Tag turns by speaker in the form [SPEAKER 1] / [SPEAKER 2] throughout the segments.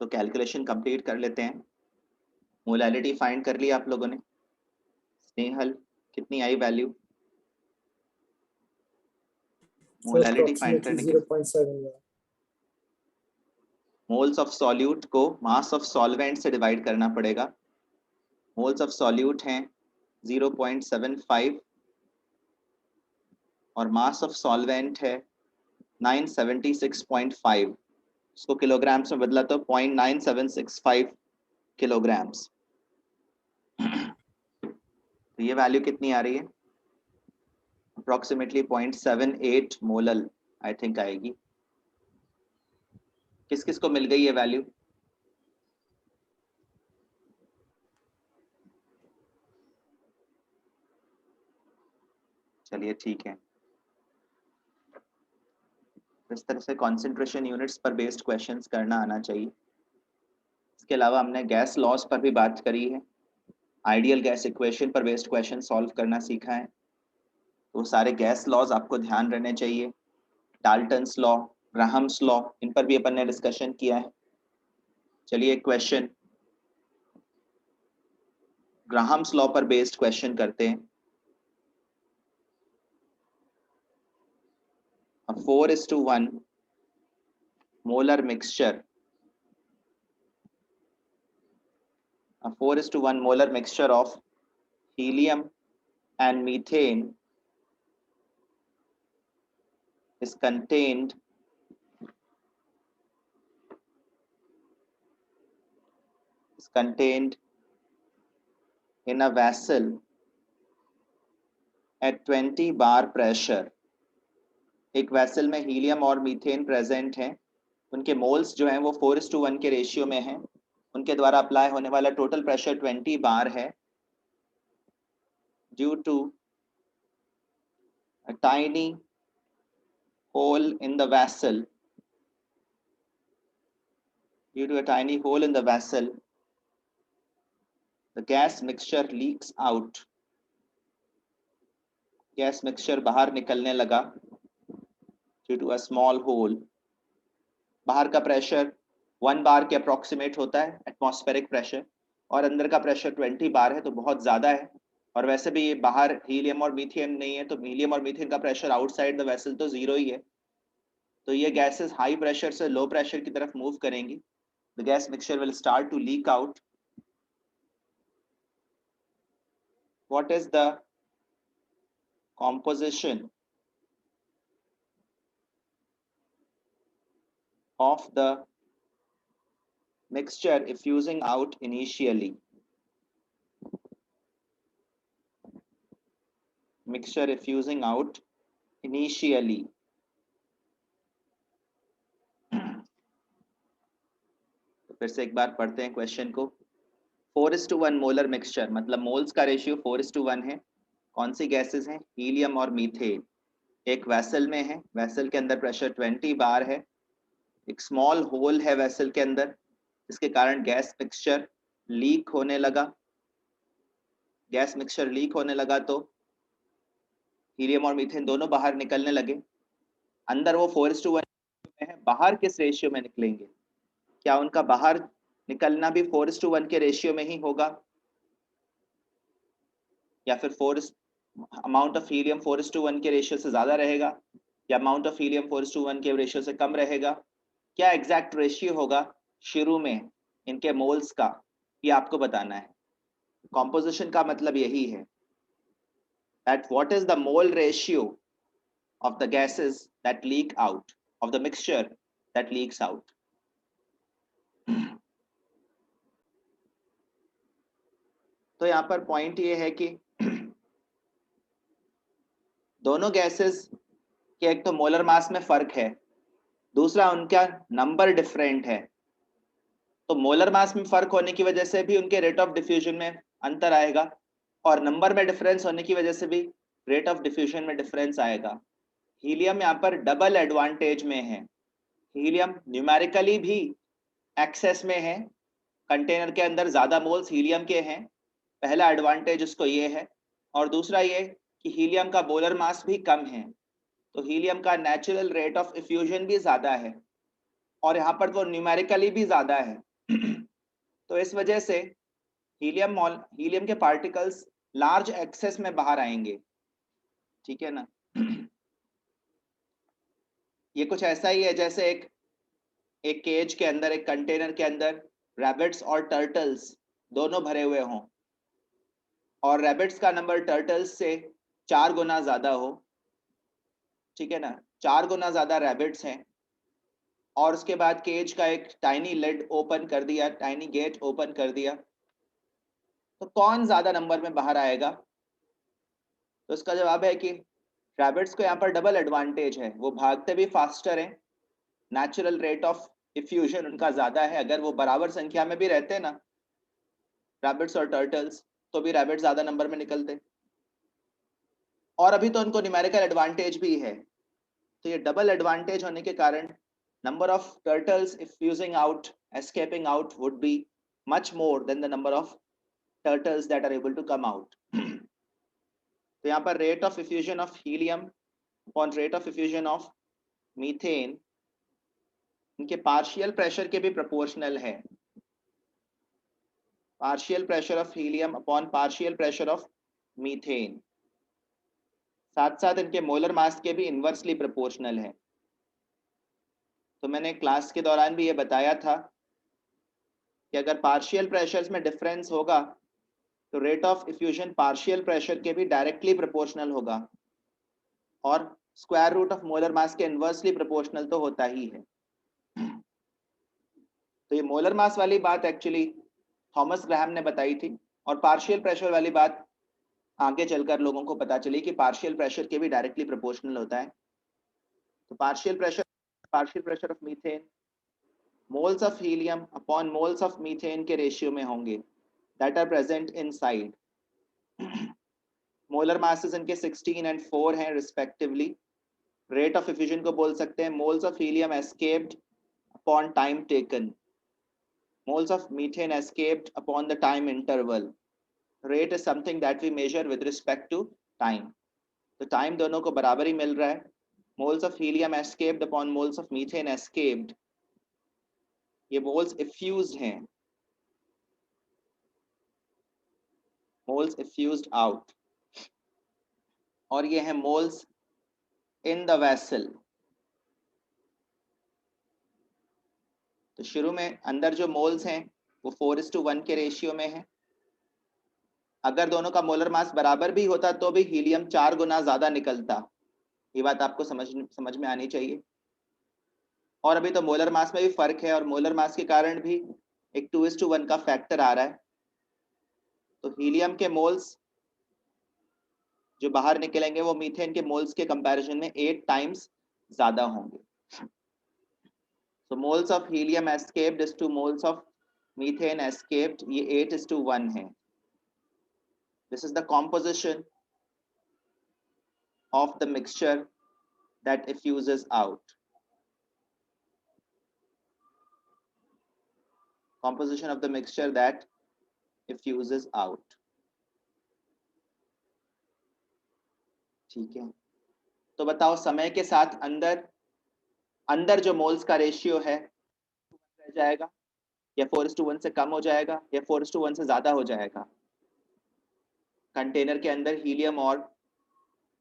[SPEAKER 1] तो calculation complete कर लेते हैं। मोलैलिटी फाइंड कर लिया आप लोगों ने? स्नेहल कितनी I value molality find
[SPEAKER 2] approximately
[SPEAKER 1] करने की?
[SPEAKER 2] 0.7.
[SPEAKER 1] मोल्स ऑफ सॉल्यूट को मास ऑफ सॉल्वेंट से डिवाइड करना पड़ेगा। मोल्स ऑफ सॉल्यूट हैं 0.75 और मास ऑफ सॉल्वेंट है 976.5। इसको किलोग्राम्स में बदला तो 0.9765 किलोग्राम्स। तो ये वैल्यू कितनी आ रही है? अप्रोक्सीमेटली 0.78 मोलल आई थिंक आएगी। किस किस को मिल गई ये वैल्यू? चलिए ठीक है। इस तरह से कंसंट्रेशन यूनिट्स पर बेस्ड क्वेश्चंस करना आना चाहिए। इसके अलावा हमने गैस लॉस पर भी बात करी है, आइडियल गैस इक्वेशन पर बेस्ड क्वेश्चन सॉल्व करना सीखा है। तो सारे गैस लॉज आपको ध्यान रहने चाहिए, डाल्टन्स लॉ, ग्राहम्स लॉ, इन पर भी अपन ने डिस्कशन किया है। चलिए क्वेश्चन ग्राहम्स लॉ पर बेस्ड क्वेश्चन करते हैं। 4:1 molar mixture, a 4:1 molar mixture of helium and methane is contained in a vessel at 20 bar pressure। एक वेसल में हीलियम और मीथेन प्रेजेंट हैं, उनके मोल्स जो हैं वो 4:1 के रेशियो में हैं, उनके द्वारा अप्लाई होने वाला टोटल प्रेशर 20 बार है। Due to a tiny hole in the vessel, the gas mixture leaks out। Gas mixture बाहर निकलने लगा due to a small hole. बाहर का प्रेशर 1 बार के अप्रोक्सीमेट होता है एटमॉस्फेरिक प्रेशर, और अंदर का प्रेशर 20 बार है, तो बहुत ज़्यादा है। और वैसे भी ये बाहर हीलियम और मीथेन नहीं है, तो हीलियम और मीथेन का प्रेशर आउटसाइड द वेसल तो जीरो ही है। तो ये गैसेस हाई प्रेशर से लो प्रेशर की तरफ मूव करेंगी। The gas mixture will start to leak out. What is the composition of the mixture effusing out initially? Mixture effusing out initially। तो फिर से एक बार पढ़ते हैं क्वेश्चन को। 4:1 मोलर मिक्सचर मतलब मोल्स का रेशियो 4:1 है। कौन सी गैसेस हैं? हीलियम और मीथेन। एक वेसल में है, वेसल के अंदर प्रेशर 20 बार है, एक स्मॉल होल है वेसल के अंदर, जिसके कारण गैस मिक्सचर लीक होने लगा। गैस मिक्सचर लीक होने लगा तो हीलियम और मीथेन दोनों बाहर निकलने लगे। अंदर वो 4:1 में है, बाहर किस रेशियो में निकलेंगे? क्या उनका बाहर निकलना भी 4:1 के रेशियो में ही होगा, या फिर अमाउंट ऑफ हीलियम 4:1 के रेशियो से ज्यादा रहेगा, या अमाउंट ऑफ हीलियम 4:1 के रेशियो से कम रहेगा? क्या एग्जैक्ट रेशियो होगा शुरू में इनके मोल्स का, ये आपको बताना है। कॉम्पोजिशन का मतलब यही है, that what is the mole ratio of the gases that leak out, of the mixture that leaks out। तो यहाँ पर पॉइंट ये है कि दोनों गैसेस के एक तो मोलर मास में फर्क है, दूसरा उनका नंबर डिफरेंट है। तो मोलर मास में फर्क होने की वजह से भी उनके रेट ऑफ डिफ्यूजन में अंतर आएगा, और नंबर में डिफरेंस होने की वजह से भी रेट ऑफ डिफ्यूजन में डिफरेंस आएगा। हीलियम यहाँ पर डबल एडवांटेज में है। हीलियम न्यूमेरिकली भी एक्सेस में है, कंटेनर के अंदर ज्यादा मोल्स हीलियम के हैं, पहला एडवांटेज उसको ये है। और दूसरा ये कि हीलियम का मोलर मास भी कम है, तो हीलियम का नेचुरल रेट ऑफ इफ्यूजन भी ज्यादा है, और यहाँ पर वो न्यूमेरिकली भी ज्यादा है। तो इस वजह से हीलियम के पार्टिकल्स लार्ज एक्सेस में बाहर आएंगे, ठीक है ना। ये कुछ ऐसा ही है जैसे एक केज के अंदर, एक कंटेनर के अंदर रैबिट्स और टर्टल्स दोनों भरे हुए हों, और रैबिट्स का नंबर टर्टल्स से 4 गुना ज्यादा हो, ठीक है ना, 4 गुना ज्यादा रैबिट्स हैं, और उसके बाद केज का एक टाइनी लिड ओपन कर दिया, टाइनी गेट ओपन कर दिया, तो कौन ज्यादा नंबर में बाहर आएगा? तो इसका जवाब है कि रैबिट्स को यहाँ पर डबल एडवांटेज है, वो भागते भी फास्टर हैं, नेचुरल रेट ऑफ इफ्यूजन उनका ज्यादा है। अगर वो बराबर संख्या में भी रहते ना, रैबिट्स और टर्टल्स, तो भी रैबिट ज्यादा नंबर में निकलते, और अभी तो उनको न्यूमेरिकल एडवांटेज भी है। तो ये डबल एडवांटेज होने के कारण number of turtles effusing out, escaping out would be much more than the number of turtles that are able to come out. तो यहाँ पर rate of effusion of helium upon rate of effusion of methane इनके partial pressure के भी proportional है। Partial pressure of helium upon partial pressure of methane, साथ साथ इनके मोलर मास के भी इनवर्सली प्रोपोर्शनल है। तो मैंने क्लास के दौरान भी ये बताया था कि अगर पार्शियल प्रेशर्स में डिफरेंस होगा तो rate of effusion partial pressure के भी डायरेक्टली प्रोपोर्शनल होगा, और square root of molar mass के इनवर्सली प्रोपोर्शनल तो होता ही है। तो ये मोलर मास वाली बात एक्चुअली थॉमस ग्राहम ने बताई थी, और पार्शियल प्रेशर वाली बात आगे चलकर लोगों को पता चली कि पार्शियल प्रेशर के भी डायरेक्टली प्रोपोर्शनल होता है। तो partial pressure of methane moles of helium upon moles of methane के रेशियो में होंगे that are present inside. Molar masses इनके 16 एंड 4 हैं रिस्पेक्टिवली। रेट ऑफ इफ्यूजन को बोल सकते हैं moles of helium escaped upon time taken, moles of methane escaped upon the time interval. Rate is something that we measure with respect to time. तो time दोनों को बराबर ही मिल रहा है। moles of helium escaped upon moles of methane escaped, ये moles effused हैं, moles effused out, और ये है moles in the vessel। तो शुरू में अंदर जो moles हैं वो 4:1 के रेशियो में है। अगर दोनों का मोलर मास बराबर भी होता तो भी हीलियम 4 गुना ज्यादा निकलता, ये बात आपको समझ में आनी चाहिए। और अभी तो मोलर मास में भी फर्क है, और मोलर मास के कारण भी एक 2:1 का फैक्टर आ रहा है। तो हीलियम के मोल्स जो बाहर निकलेंगे वो मीथेन के मोल्स के कंपैरिजन में 8 टाइम्स ज्यादा होंगे। So moles of helium escaped is to moles of methane escaped, ये 8:1 है। This is the composition of the mixture that effuses out. Composition of the mixture that effuses out. ठीक है, तो बताओ समय के साथ अंदर जो मोल्स का रेशियो है रह जाएगा, या 4:1 से कम हो जाएगा, या 4:1 से ज्यादा हो जाएगा? कंटेनर के अंदर हीलियम और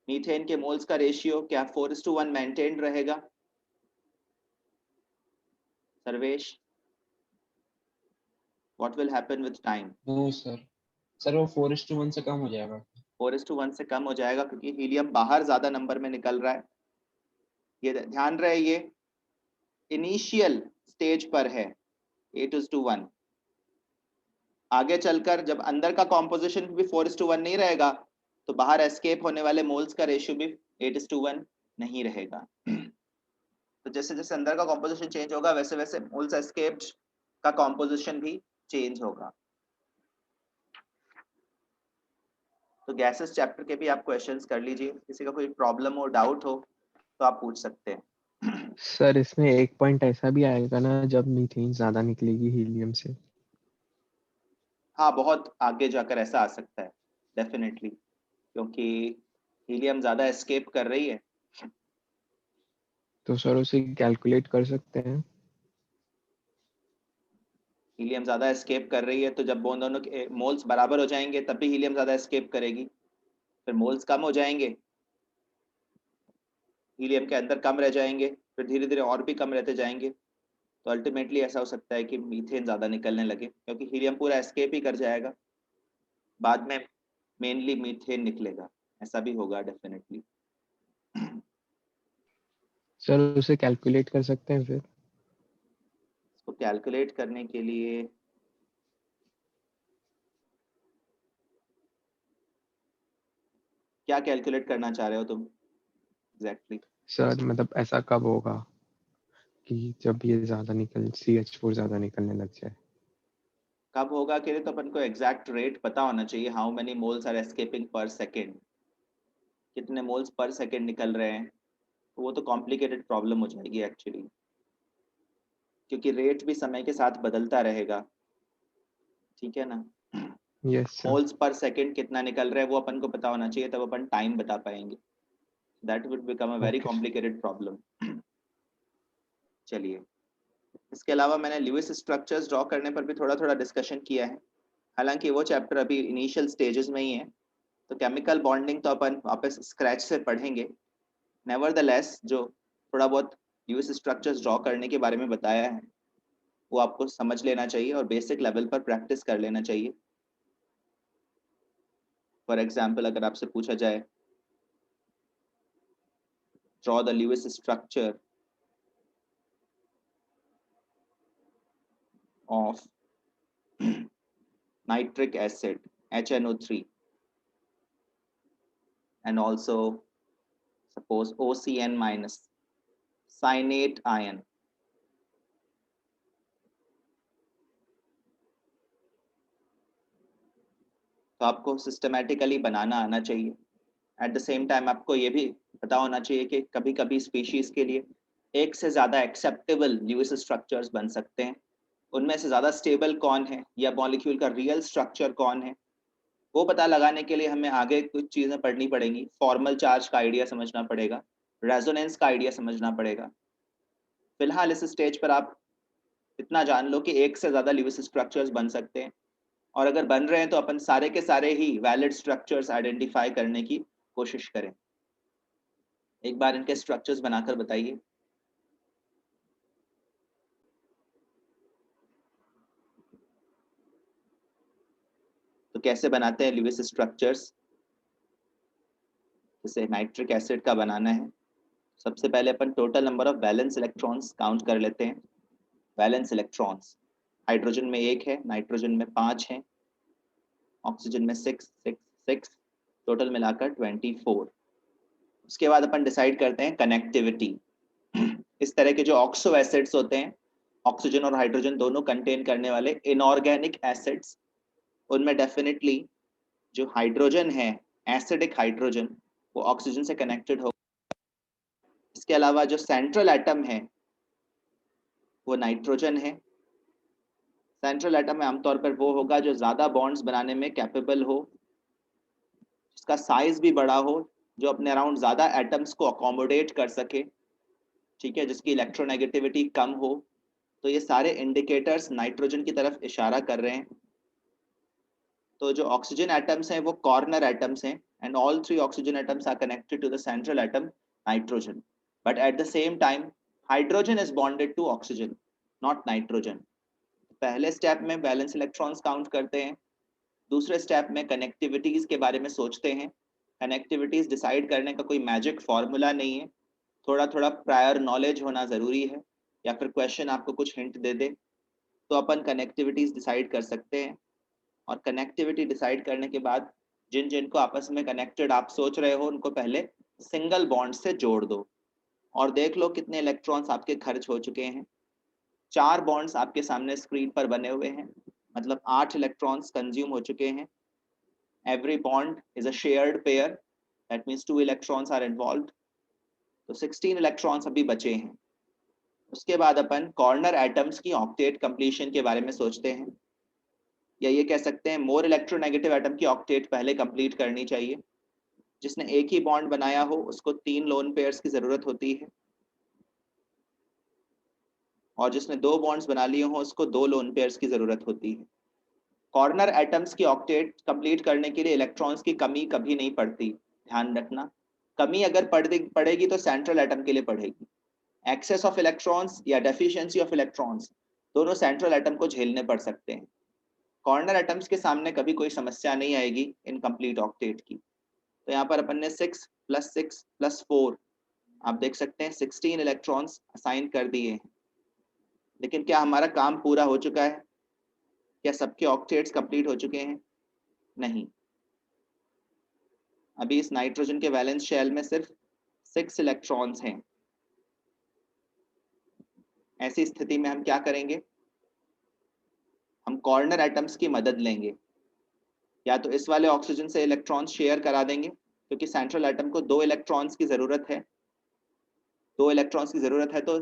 [SPEAKER 1] मीथेन के मोल्स का रेशियो क्या 4:1 मेंटेन रहेगा? Sarvesh, what will happen with time?
[SPEAKER 2] No sir वो 4:1 से कम हो जाएगा।
[SPEAKER 1] 4:1 से कम हो जाएगा क्योंकि हीलियम बाहर ज्यादा नंबर में निकल रहा है। ये ध्यान रहे, ये इनिशियल स्टेज पर है 8:1। आगे चलकर जब अंदर का कॉम्पोजिशन भी 4:1 नहीं रहेगा तो बाहर एस्केप होने वाले मोल्स का रेशियो भी 8:1 नहीं रहेगा। तो जैसे जैसे अंदर का कॉम्पोजिशन चेंज होगा वैसे वैसे मोल्स एस्केप्ड का कॉम्पोजिशन भी चेंज होगा। तो गैसेस चैप्टर के भी आप क्वेश्चंस कर लीजिए, किसी का कोई प्रॉब्लम हो, डाउट हो तो आप पूछ सकते हैं।
[SPEAKER 3] सर इसमें एक पॉइंट ऐसा भी आएगा ना जब मीथेन ज्यादा निकलेगी हीलियम से?
[SPEAKER 1] हाँ, बहुत आगे जाकर ऐसा आ सकता है डेफिनेटली, क्योंकि हीलियम ज्यादा एस्केप कर रही है।
[SPEAKER 3] तो सर उसे कैलकुलेट कर सकते हैं?
[SPEAKER 1] हीलियम ज़्यादा एस्केप कर रही है, तो जब वो दोनों के मोल्स बराबर हो जाएंगे तब भी हीलियम ज़्यादा एस्केप करेगी, फिर मोल्स कम हो जाएंगे, हीलियम के अंदर कम रह जाएंगे, फिर धीरे धीरे और भी कम रहते जाएंगे। तो अल्टीमेटली ऐसा हो सकता है कि मीथेन ज़्यादा निकलने लगे, क्योंकि हीलियम पूरा एस्केप ही कर जाएगा, बाद में मेनली मीथेन निकलेगा। ऐसा भी होगा डेफिनेटली।
[SPEAKER 3] सर उसे कैलकुलेट कर सकते हैं फिर?
[SPEAKER 1] इसको कैलकुलेट करने के लिए क्या कैलकुलेट करना चाह रहे हो तुम एग्जैक्टली?
[SPEAKER 3] सर मतलब ऐसा कब होगा कि जब ये ज्यादा निकल CH4 ज्यादा निकलने लग जाए?
[SPEAKER 1] कब होगा के लिए तो अपन को एग्जैक्ट रेट पता होना चाहिए, how many moles are escaping per second, कितने मोल्स पर सेकेंड निकल रहे हैं। तो वो तो कॉम्प्लिकेटेड प्रॉब्लम हो जाएगी एक्चुअली, क्योंकि रेट भी समय के साथ बदलता रहेगा, ठीक है ना।
[SPEAKER 3] Yes sir.
[SPEAKER 1] Moles per second कितना निकल रहा है वो अपन को पता होना चाहिए, तब अपन टाइम बता पाएंगे। That would become a very
[SPEAKER 3] okay.
[SPEAKER 1] Complicated problem. चलिए, इसके अलावा मैंने ल्यूइस स्ट्रक्चर्स ड्रॉ करने पर भी थोड़ा थोड़ा डिस्कशन किया है, हालांकि वो चैप्टर अभी इनिशियल स्टेजेस में ही है, तो केमिकल बॉन्डिंग तो अपन वापस स्क्रैच से पढ़ेंगे। नेवरदलेस जो थोड़ा बहुत ल्यूइस स्ट्रक्चर्स ड्रॉ करने के बारे में बताया है वो आपको समझ लेना चाहिए और बेसिक लेवल पर प्रैक्टिस कर लेना चाहिए। फॉर एग्जाम्पल अगर आपसे पूछा जाए draw the Lewis structure of nitric acid HNO3 and also suppose OCN minus cyanate ion, तो आपको सिस्टमैटिकली बनाना आना चाहिए। एट द सेम टाइम आपको ये भी पता होना चाहिए कि कभी कभी स्पीशीज के लिए एक से ज़्यादा एक्सेप्टेबल ल्यूइस स्ट्रक्चर्स बन सकते हैं, उनमें से ज़्यादा स्टेबल कौन है या मॉलिक्यूल का रियल स्ट्रक्चर कौन है वो पता लगाने के लिए हमें आगे कुछ चीज़ें पढ़नी पड़ेंगी। फॉर्मल चार्ज का आइडिया समझना पड़ेगा, रेजोनेंस का आइडिया समझना पड़ेगा। फिलहाल इस स्टेज पर आप इतना जान लो कि एक से ज़्यादा ल्यूइस स्ट्रक्चर्स बन सकते हैं, और अगर बन रहे हैं तो अपन सारे के सारे ही वैलिड स्ट्रक्चर्स आइडेंटिफाई करने की कोशिश करें। एक बार इनके स्ट्रक्चर्स बनाकर बताइए। तो कैसे बनाते हैं ल्यूइस स्ट्रक्चर्स? जैसे नाइट्रिक एसिड का बनाना है, सबसे पहले अपन total number of valence electrons count कर लेते हैं। वैलेंस इलेक्ट्रॉन्स हाइड्रोजन में 1 है, नाइट्रोजन में 5 है, ऑक्सीजन में 6 6 6, टोटल मिलाकर 24। उसके बाद अपन डिसाइड करते हैं कनेक्टिविटी। इस तरह के जो ऑक्सो एसिड्स होते हैं, ऑक्सीजन और हाइड्रोजन दोनों कंटेन करने वाले इनऑर्गेनिक एसिड्स, उनमें डेफिनेटली जो हाइड्रोजन है, एसिडिक हाइड्रोजन, वो ऑक्सीजन से कनेक्टेड हो। इसके अलावा जो सेंट्रल एटम है वो नाइट्रोजन है। सेंट्रल एटम में आमतौर पर वो होगा जो ज़्यादा बॉन्ड्स बनाने में कैपेबल हो, जिसका साइज भी बड़ा हो, जो अपने अराउंड ज़्यादा एटम्स को अकोमोडेट कर सके, ठीक है, जिसकी इलेक्ट्रोनेगेटिविटी कम हो। तो ये सारे इंडिकेटर्स नाइट्रोजन की तरफ इशारा कर रहे हैं। तो जो ऑक्सीजन एटम्स हैं वो कॉर्नर एटम्स हैं, and all 3 oxygen atoms are connected to the central atom nitrogen, but at the same time hydrogen is bonded to oxygen, not nitrogen. पहले स्टेप में बैलेंस इलेक्ट्रॉन्स काउंट करते हैं, दूसरे step में connectivities के बारे में सोचते हैं। कनेक्टिविटीज डिसाइड करने का कोई मैजिक फॉर्मूला नहीं है, थोड़ा थोड़ा प्रायर नॉलेज होना ज़रूरी है, या फिर क्वेश्चन आपको कुछ हिंट दे दे तो अपन कनेक्टिविटीज डिसाइड कर सकते हैं। और कनेक्टिविटी डिसाइड करने के बाद जिन जिन को आपस में कनेक्टेड आप सोच रहे हो उनको पहले सिंगल बॉन्ड से जोड़ दो, और देख लो कितने इलेक्ट्रॉन्स आपके खर्च हो चुके हैं। 4 बॉन्ड्स आपके सामने स्क्रीन पर बने हुए हैं, मतलब 8 इलेक्ट्रॉन्स कंज्यूम हो चुके हैं। Every bond is a shared pair, that means 2 electrons are involved, तो 16 इलेक्ट्रॉन्स अभी बचे हैं। उसके बाद अपन कॉर्नर एटम्स की ऑक्टेट कंप्लीशन के बारे में सोचते हैं, या ये कह सकते हैं मोर इलेक्ट्रोनेगेटिव एटम की ऑक्टेट पहले कंप्लीट करनी चाहिए। जिसने एक ही बॉन्ड बनाया हो उसको 3 लोन पेयर्स की जरूरत होती है, और जिसने 2 बॉन्ड्स बना लिए हों उसको 2 लोन पेयर्स की जरूरत होती है। कॉर्नर एटम्स की ऑक्टेट कंप्लीट करने के लिए इलेक्ट्रॉन्स की कमी कभी नहीं पड़ती, ध्यान रखना। कमी अगर पड़ेगी तो सेंट्रल एटम के लिए पड़ेगी। एक्सेस ऑफ इलेक्ट्रॉन्स या डेफिशिएंसी ऑफ इलेक्ट्रॉन्स दोनों सेंट्रल एटम को झेलने पड़ सकते हैं। कॉर्नर एटम्स के सामने कभी कोई समस्या नहीं आएगी इनकम्प्लीट ऑक्टेट की। तो यहाँ पर अपन ने 6 + 4 आप देख सकते हैं 16 इलेक्ट्रॉन्स असाइन कर दिए हैं। लेकिन क्या हमारा काम पूरा हो चुका है? क्या सबके ऑक्टेट्स कंप्लीट हो चुके हैं? नहीं। अभी इस नाइट्रोजन के वैलेंस शेल में सिर्फ 6 इलेक्ट्रॉन्स हैं। ऐसी स्थिति में हम क्या करेंगे? हम कॉर्नर एटम्स की मदद लेंगे। या तो इस वाले ऑक्सीजन से इलेक्ट्रॉन्स शेयर करा देंगे, क्योंकि सेंट्रल एटम को 2 इलेक्ट्रॉन्स की जरूरत है। 2 इलेक्ट्रॉन्स की जरूरत है तो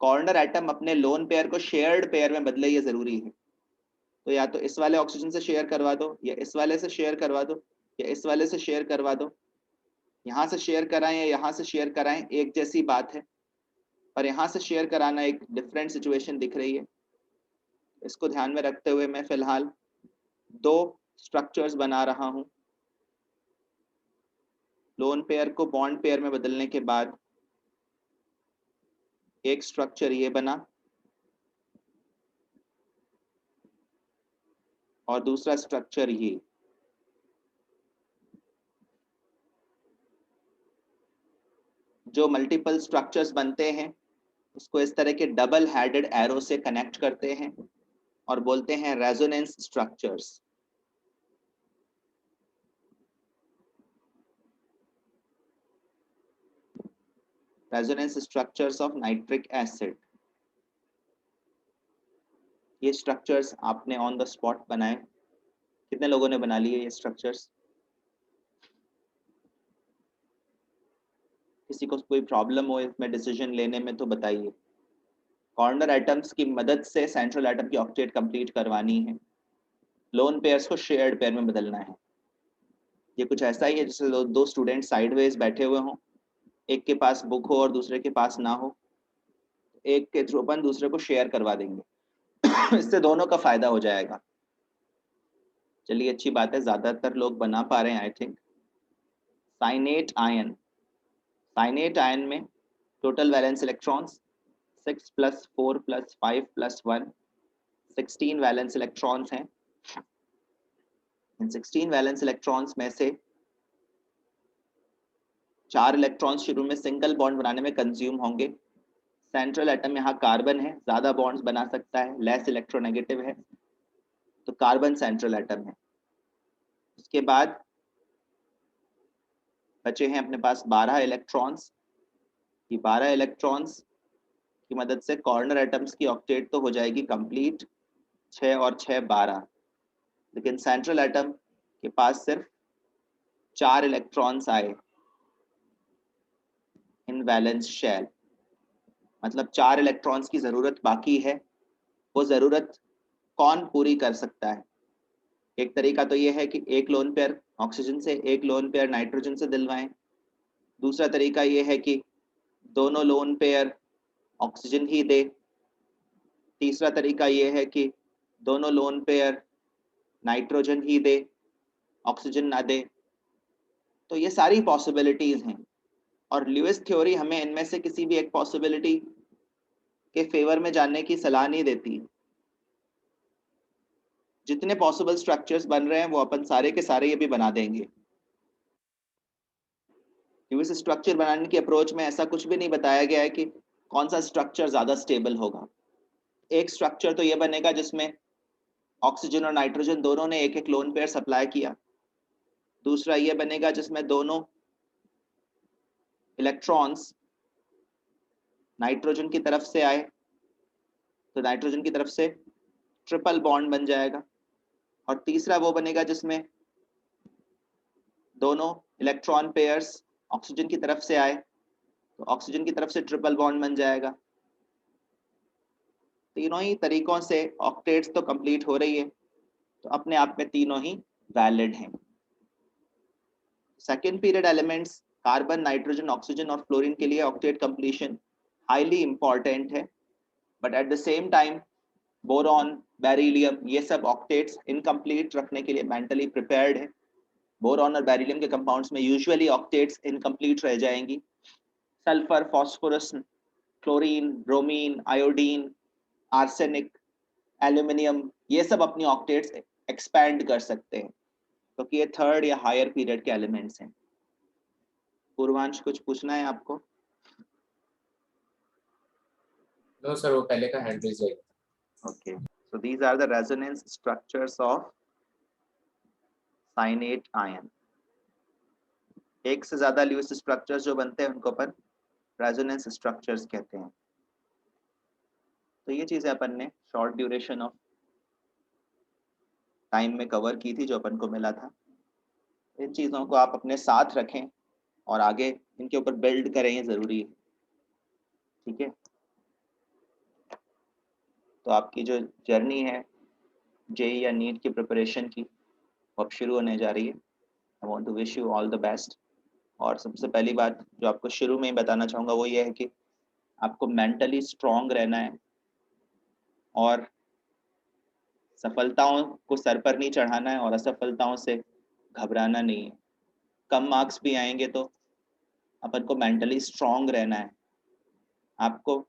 [SPEAKER 1] कॉर्नर एटम अपने लोन पेयर को शेयर्ड पेयर में बदले, ये जरूरी है। तो या तो इस वाले ऑक्सीजन से शेयर करवा दो, या इस वाले से शेयर करवा दो, या इस वाले से शेयर करवा दो। यहाँ से शेयर कराएं या यहाँ से शेयर कराएं एक जैसी बात है, पर यहाँ से शेयर कराना एक डिफरेंट सिचुएशन दिख रही है। इसको ध्यान में रखते हुए मैं फिलहाल 2 स्ट्रक्चर्स बना रहा हूं। लोन पेयर को बॉन्ड पेयर में बदलने के बाद एक स्ट्रक्चर ये बना और दूसरा स्ट्रक्चर ये। जो मल्टीपल स्ट्रक्चर्स बनते हैं उसको इस तरह के डबल हेडेड एरो से कनेक्ट करते हैं और बोलते हैं resonance structures. Resonance structures of nitric acid. ये स्ट्रक्चर्स आपने ऑन द स्पॉट बनाए। कितने लोगों ने बना लिए ये स्ट्रक्चर्स? किसी को कोई प्रॉब्लम हो इसमें डिसीजन लेने में तो बताइए। कॉर्नर एटम्स की मदद से सेंट्रल एटम की ऑक्टेट कंप्लीट करवानी है। लोन पेयर्स को शेयर्ड पेयर में बदलना है। ये कुछ ऐसा ही है जैसे दो स्टूडेंट साइडवेज बैठे हुए हों, एक के पास बुक हो और दूसरे के पास ना हो। एक के थ्रू अपन दूसरे को शेयर करवा देंगे इससे दोनों का फायदा हो जाएगा। चलिए अच्छी बात है, ज्यादातर लोग बना पा रहे हैं I think. Cyanate ion. Cyanate ion में total valence electrons 6 + 4 + 5 + 1 16 valence electrons हैं। इन 16 वैलेंस इलेक्ट्रॉन्स में से 4 इलेक्ट्रॉन्स शुरू में सिंगल बॉन्ड बनाने में कंज्यूम होंगे। सेंट्रल एटम यहाँ कार्बन है, ज्यादा बॉन्ड्स बना सकता है, लेस इलेक्ट्रोनेगेटिव है, तो कार्बन सेंट्रल एटम है। उसके बाद बचे हैं अपने पास 12 इलेक्ट्रॉन्स। ये 12 इलेक्ट्रॉन्स की मदद से कॉर्नर एटम्स की ऑक्टेट तो हो जाएगी कंप्लीट, 6 और 6 12। लेकिन सेंट्रल एटम के पास सिर्फ 4 इलेक्ट्रॉन्स आए इन वैलेंस शेल। मतलब 4 इलेक्ट्रॉन्स की जरूरत बाकी है। वो जरूरत कौन पूरी कर सकता है? एक तरीका तो ये है कि एक लोन पेयर ऑक्सीजन से, एक लोन पेयर नाइट्रोजन से दिलवाएं। दूसरा तरीका ये है कि दोनों लोन पेयर ऑक्सीजन ही दे। तीसरा तरीका ये है कि दोनों लोन पेयर नाइट्रोजन ही दे, ऑक्सीजन ना दे। तो ये सारी पॉसिबिलिटीज हैं और ल्यूइस थ्योरी हमें इनमें से किसी भी एक पॉसिबिलिटी के फेवर में जाने की सलाह नहीं देती। जितने पॉसिबल स्ट्रक्चर्स बन रहे हैं वो अपन सारे के सारे ये भी बना देंगे। ल्यूइस स्ट्रक्चर बनाने की अप्रोच में ऐसा कुछ भी नहीं बताया गया है कि कौन सा स्ट्रक्चर ज्यादा स्टेबल होगा। एक स्ट्रक्चर तो ये बनेगा जिसमें ऑक्सीजन और नाइट्रोजन दोनों ने एक एक लोन पेयर सप्लाई किया। दूसरा ये बनेगा जिसमें दोनों इलेक्ट्रॉन्स नाइट्रोजन की तरफ से आए, तो नाइट्रोजन की तरफ से ट्रिपल बॉन्ड बन जाएगा। और तीसरा वो बनेगा जिसमें दोनों इलेक्ट्रॉन पेयर्स ऑक्सीजन की तरफ से आए, तो ऑक्सीजन की तरफ से ट्रिपल बॉन्ड बन जाएगा। तीनों ही तरीकों से ऑक्टेट्स तो कंप्लीट हो रही है, तो अपने आप में तीनों ही वैलिड हैं। Second period elements carbon, nitrogen, oxygen और फ्लोरीन के लिए ऑक्टेट कंप्लीशन हाईली इंपॉर्टेंट है। But at the same time boron, beryllium, ये सब ऑक्टेट्स इनकम्प्लीट रखने के लिए मेंटली प्रिपेयर्ड है। बोरॉन और बेरिलियम के कंपाउंड्स में यूजुअली ऑक्टेट्स इनकम्प्लीट रह जाएंगी। Sulphur, phosphorus, chlorine, bromine, iodine, arsenic, aluminium, ये सब अपनी ऑक्टेट्स एक्सपैंड कर सकते हैं क्योंकि ये थर्ड या हायर पीरियड के एलिमेंट्स हैं। पूर्वांश कुछ पूछना है आपको?
[SPEAKER 4] नो सर, वो पहले का हैंड रेज है।
[SPEAKER 1] Okay, so these are the resonance structures of cyanate ion. एक से ज्यादा ल्यूइस स्ट्रक्चर्स जो बनते हैं उनको अपन रेजोनेंस स्ट्रक्चर्स कहते हैं। तो ये चीजें अपन ने शॉर्ट ड्यूरेशन ऑफ टाइम में कवर की थी जो अपन को मिला था। इन चीजों को आप अपने साथ रखें और आगे इनके ऊपर बिल्ड करें, ये जरूरी है। ठीक है, तो आपकी जो जर्नी है जेई या नीट की प्रिपरेशन की वो अब शुरू होने जा रही है। I want to wish you all the best. और सबसे पहली बात जो आपको शुरू में ही बताना चाहूँगा वो ये है कि आपको मेंटली स्ट्रांग रहना है और सफलताओं को सर पर नहीं चढ़ाना है और असफलताओं से घबराना नहीं है। कम मार्क्स भी आएंगे तो अपन को मेंटली स्ट्रांग रहना है। आपको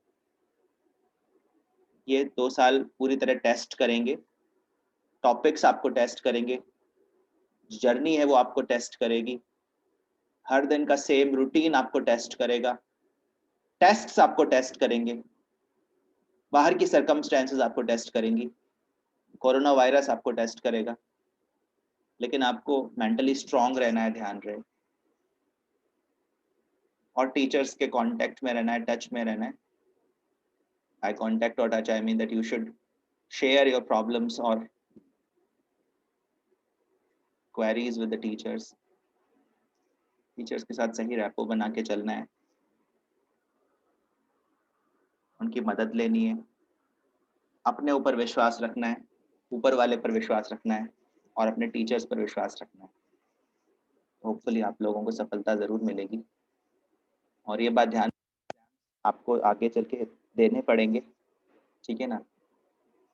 [SPEAKER 1] ये 2 साल पूरी तरह टेस्ट करेंगे, टॉपिक्स आपको टेस्ट करेंगे, जर्नी है वो आपको टेस्ट करेगी, हर दिन का सेम रूटीन आपको टेस्ट करेगा, टेस्ट्स आपको टेस्ट करेंगे, बाहर की सर्कमस्टेंसेस आपको टेस्ट करेंगी, कोरोना वायरस आपको टेस्ट करेगा, लेकिन आपको मेंटली स्ट्रांग रहना है, ध्यान रहे। और टीचर्स के कांटेक्ट में रहना है, टच में रहना है। आई कांटेक्ट और touch, I mean that you should share your problems और queries with the teachers. Teachers के साथ सही रैपो बना के चलना है, उनकी मदद लेनी है, अपने ऊपर विश्वास रखना है, ऊपर वाले पर विश्वास रखना है और अपने टीचर्स पर विश्वास रखना है। होपफुली आप लोगों को सफलता ज़रूर मिलेगी। और ये बात ध्यान आपको आगे चल के देने पड़ेंगे, ठीक है ना।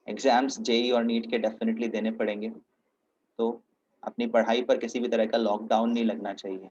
[SPEAKER 1] एग्ज़ाम्स जेई और नीट के डेफिनेटली देने पड़ेंगे, तो अपनी पढ़ाई पर किसी भी तरह का लॉकडाउन नहीं लगना चाहिए।